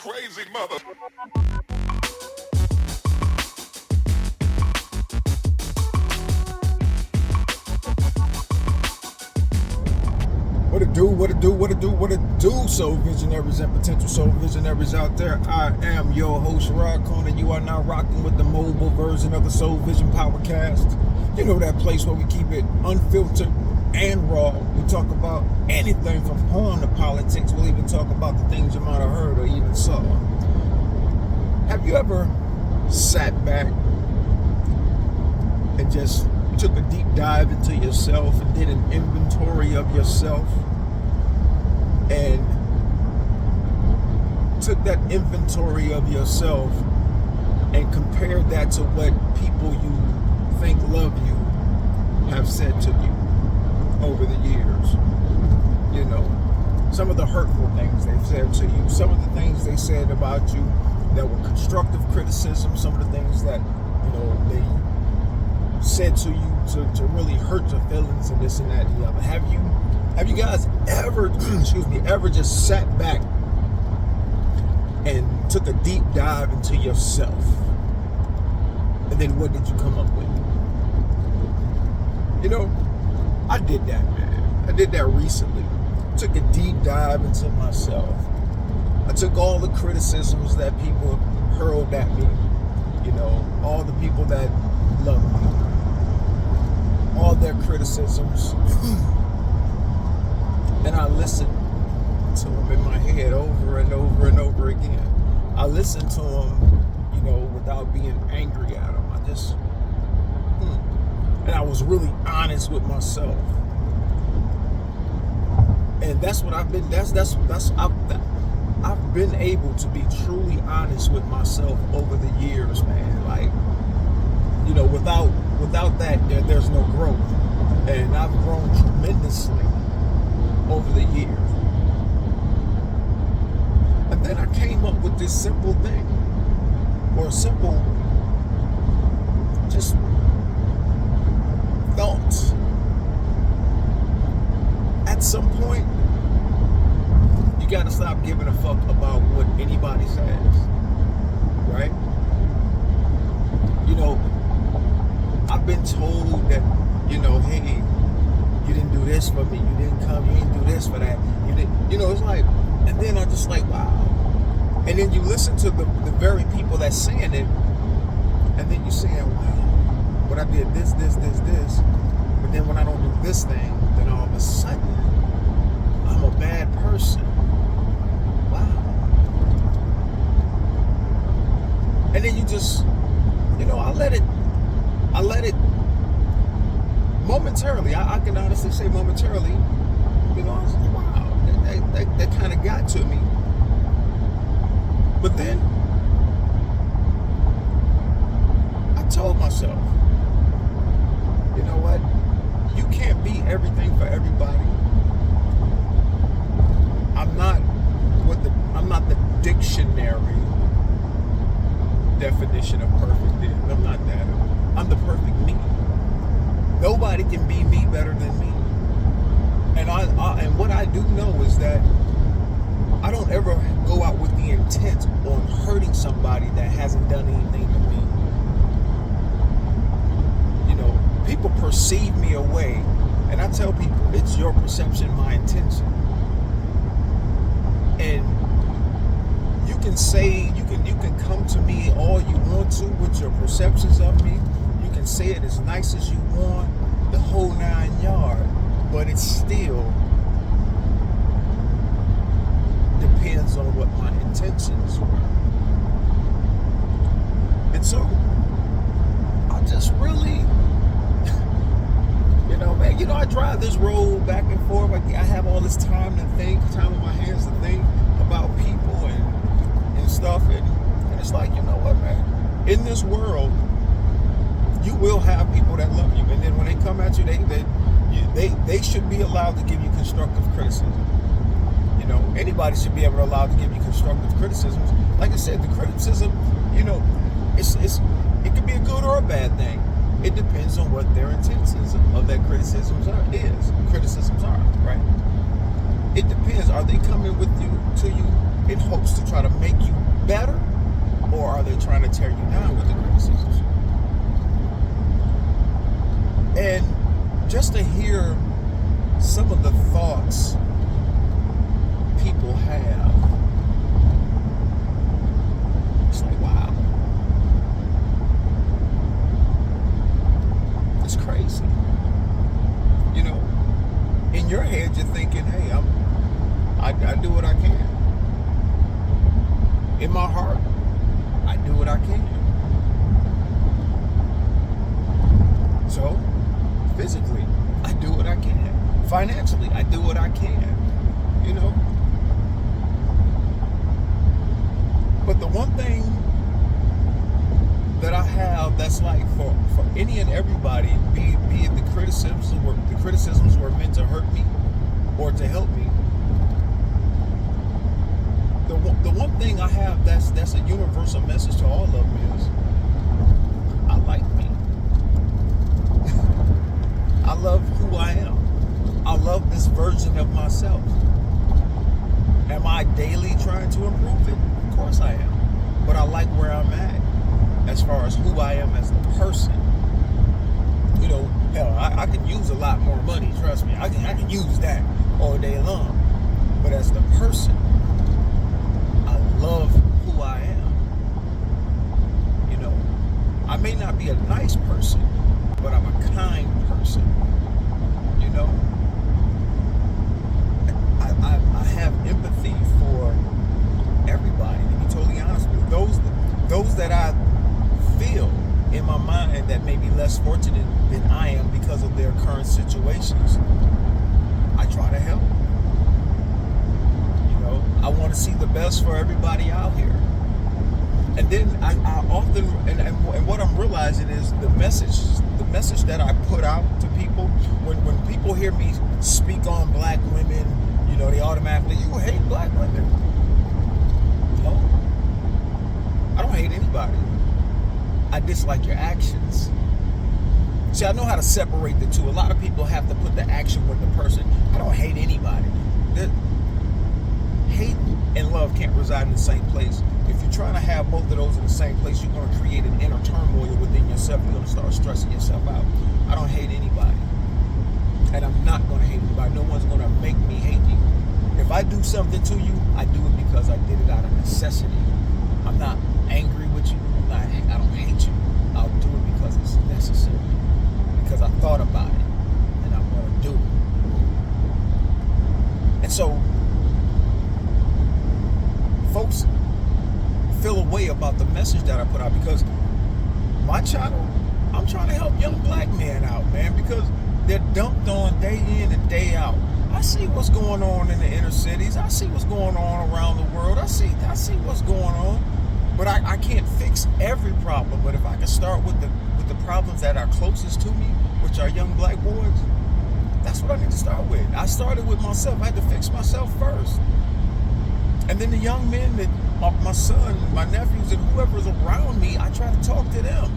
crazy mother. What it do, soul visionaries and potential soul visionaries out there. I am your host, Rod Corner. You are now rocking with the mobile version of the Soul Vision Powercast. You know, that place where we keep it unfiltered and raw. We talk about anything from porn to politics. We'll even talk about the things you might have heard or even saw. Have you ever sat back and just took a deep dive into yourself and did an inventory of yourself and took that inventory of yourself and compared that to what people you think love you have said to you over the years? You know, some of the hurtful things they've said to you, some of the things they said about you that were constructive criticism, some of the things that, you know, they said to you to really hurt your feelings and this and that and the other. Have you guys ever ever just sat back and took a deep dive into yourself? And then what did you come up with? You know, I did that, man. I did that recently. Took a deep dive into myself. I took all the criticisms that people hurled at me, you know, all the people that love me, all their criticisms, and I listened to them in my head over and over and over again. I listened to them, you know, without being angry at them. I just, and I was really honest with myself. And that's what I've been. I've been able to be truly honest with myself over the years, man. Like, you know, without that, there's no growth. And I've grown tremendously over the years. And then I came up with this simple thing, or simple, just thoughts. At some point, you gotta stop giving a fuck about what anybody says, right? You know, I've been told that, you know, hey, you didn't do this for me, you didn't come, you didn't do this for that, you didn't, you know, it's like, and then I'm just like, wow. And then you listen to the very people that's saying it, and then you're saying, wow, but I did this, but then when I don't do this thing, then all of a sudden, I'm a bad person. Wow. And then you just, you know, I let it momentarily, I can honestly say momentarily, you know, I was like, wow, that kind of got to me. But then, I told myself, you know what, you can't be everything for everybody. I'm not the dictionary definition of perfect is. I'm not that. I'm the perfect me. Nobody can be me better than me. And and what I do know is that I don't ever go out with the intent on hurting somebody that hasn't done anything to me. You know, people perceive me away, and I tell people, it's your perception, my intention. And you can say, you can come to me all you want to with your perceptions of me. You can say it as nice as you want, the whole 9 yards, but it still depends on what my intentions were. And so I just really, you know, man, you know, I drive this road back and forth. I have all this time to think, time on my hands to think about people and stuff. And it's like, you know what, man? In this world, you will have people that love you. And then when they come at you, they should be allowed to give you constructive criticism. You know, anybody should be allowed to give you constructive criticisms. Like I said, the criticism, you know, it could be a good or a bad thing. It depends on what their intentions of that criticisms are, right? It depends. Are they coming with you to you in hopes to try to make you better, or are they trying to tear you down with the criticisms? And just to hear some of the thoughts people have, it's like, wow, it's crazy. You know, in your head you're thinking, hey, I do what I can. In my heart, I do what I can. So, physically, I do what I can. Financially, I do what I can. You know? But the one thing that I have that's like for any and everybody, be it the criticisms were meant to hurt me or to help me. The one thing I have that's a universal message to all of them is I like me. I love who I am. I love this version of myself. Am I daily trying to improve it? Of course I am. But I like where I'm at as far as who I am as a person. You know, hell, I could use a lot more money, trust me. I can use that all day long. But as the person, I love who I am. You know, I may not be a nice person, but I'm a kind person. You know, I have empathy for everybody, to be totally honest with you. Those that I feel in my mind that may be less fortunate than I am because of their current situations, I try to help. You know, I want to see the best for everybody out here. And then I often, and what I'm realizing is the message that I put out to people, when people hear me speak on black women, you know, they automatically, you hate black women. No, I don't hate anybody. I dislike your actions. See, I know how to separate the two. A lot of people have to put the action with the person. I don't hate anybody. Hate and love can't reside in the same place. If you're trying to have both of those in the same place, you're going to create an inner turmoil within yourself. You're going to start stressing yourself out. I don't hate anybody. And I'm not going to hate anybody. No one's going to make me hate you. If I do something to you, I do it because I did it out of necessity. I'm not angry with you. I don't hate you. I'll do it because it's necessary. Because I thought about it. And I'm going to do it. And so, folks feel a way about the message that I put out, because my channel, I'm trying to help young black men out, man, because they're dumped on day in and day out. I see what's going on in the inner cities. I see what's going on around the world. I see what's going on. But I can't fix every problem. But if I can start with the problems that are closest to me, which are young black boys, that's what I need to start with. I started with myself. I had to fix myself first. And then the young men that my son, my nephews, and whoever's around me, I try to talk to them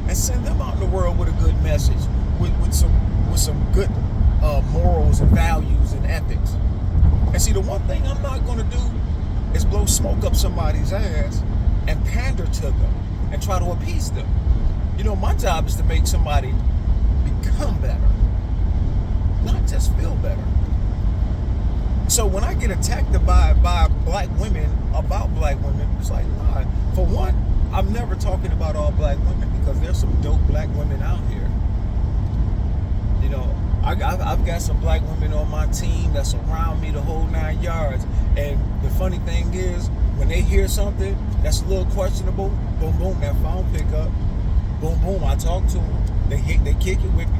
and send them out in the world with a good message, with some good morals and values and ethics. And see, the one thing I'm not going to do is blow smoke up somebody's ass and pander to them and try to appease them. You know, my job is to make somebody become better, not just feel better. So when I get attacked by black women about black women, it's like, nah. For one, I'm never talking about all black women, because there's some dope black women out here. You know, I've got some black women on my team that's around me the whole 9 yards. And the funny thing is, when they hear something that's a little questionable, boom, boom, that phone pick up. Boom, boom, I talk to them. They kick it with me.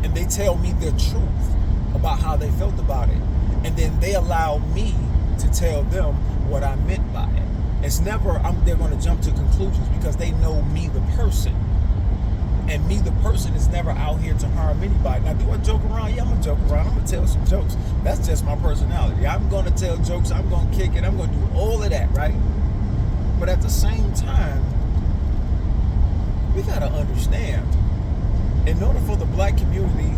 And they tell me the truth about how they felt about it. And then they allow me to tell them what I meant by it. It's never they're going to jump to conclusions, because they know me, the person. And me, the person, is never out here to harm anybody. Now, do I joke around? Yeah, I'm going to joke around. I'm going to tell some jokes. That's just my personality. I'm going to tell jokes. I'm going to kick it. I'm going to do all of that, right? But at the same time, we got to understand, in order for the black community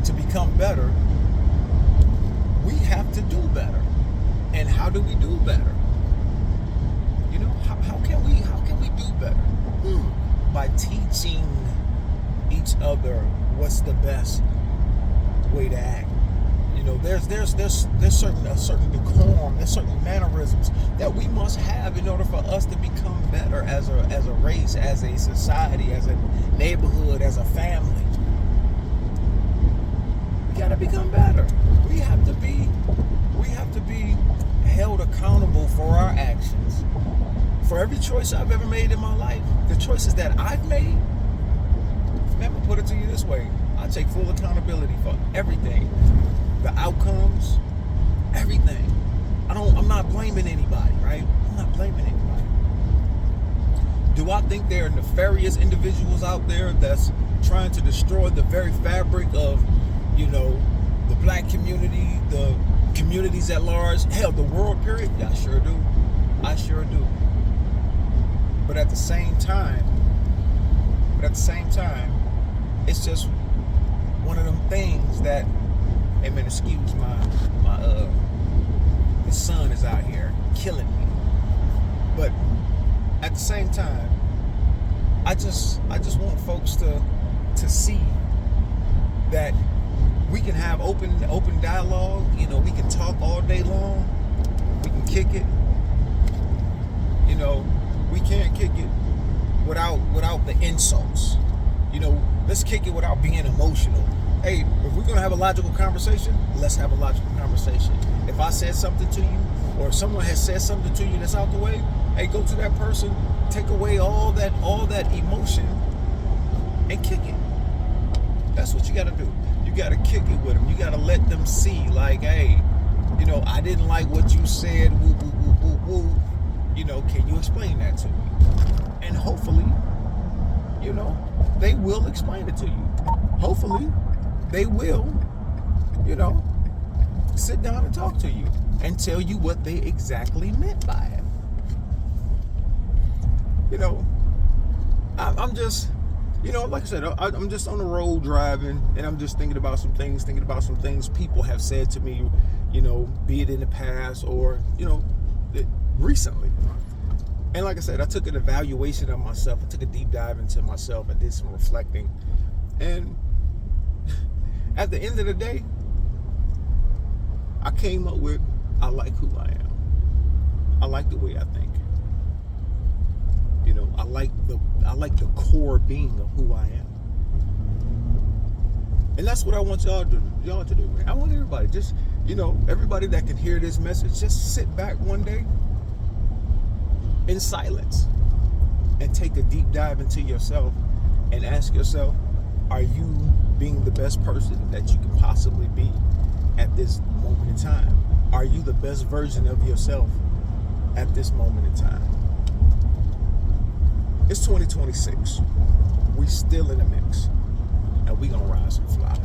to become better, we have to do better. And how do we do better? You know, how can we do better? By teaching each other what's the best way to act. You know, there's certain decorum, there's certain mannerisms that we must have in order for us to become better as a race, as a society, as a neighborhood, as a family. We gotta become better. We have to be held accountable for our actions. For every choice I've ever made in my life, the choices that I've made, let me put it to you this way. I take full accountability for everything. The outcomes, everything. I'm not blaming anybody, right? I'm not blaming anybody. Do I think there are nefarious individuals out there that's trying to destroy the very fabric of, you know, the black community, the communities at large, hell, the world period? Yeah, I sure do. I sure do. But at the same time, it's just one of them things that, hey man, excuse the sun is out here killing me. But at the same time, I just want folks to see that we can have open dialogue. You know, we can talk all day long. We can kick it. You know, we can't kick it without the insults. You know, let's kick it without being emotional. Hey, if we're gonna have a logical conversation, let's have a logical conversation. If I said something to you, or if someone has said something to you that's out the way, hey, go to that person, take away all that emotion, and kick it. That's what you gotta do. You gotta kick it with them. You gotta let them see, like, hey, you know, I didn't like what you said. Woo, woo, woo, woo, woo. You know, can you explain that to me? And hopefully, you know, they will explain it to you. Hopefully, they will, you know, sit down and talk to you and tell you what they exactly meant by it. You know, I'm just, you know, like I said, I'm just on the road driving, and I'm just thinking about some things people have said to me, you know, be it in the past or, you know, recently. And like I said, I took an evaluation of myself. I took a deep dive into myself. I did some reflecting. And at the end of the day, I came up with, I like who I am. I like the way I think. You know, I like the core being of who I am. And that's what I want y'all to do, man. I want everybody, just, you know, everybody that can hear this message, just sit back one day in silence and take a deep dive into yourself and ask yourself, are you being the best person that you can possibly be at this moment in time? Are you the best version of yourself at this moment in time? It's 2026. We still in the mix, and we gonna rise and fly.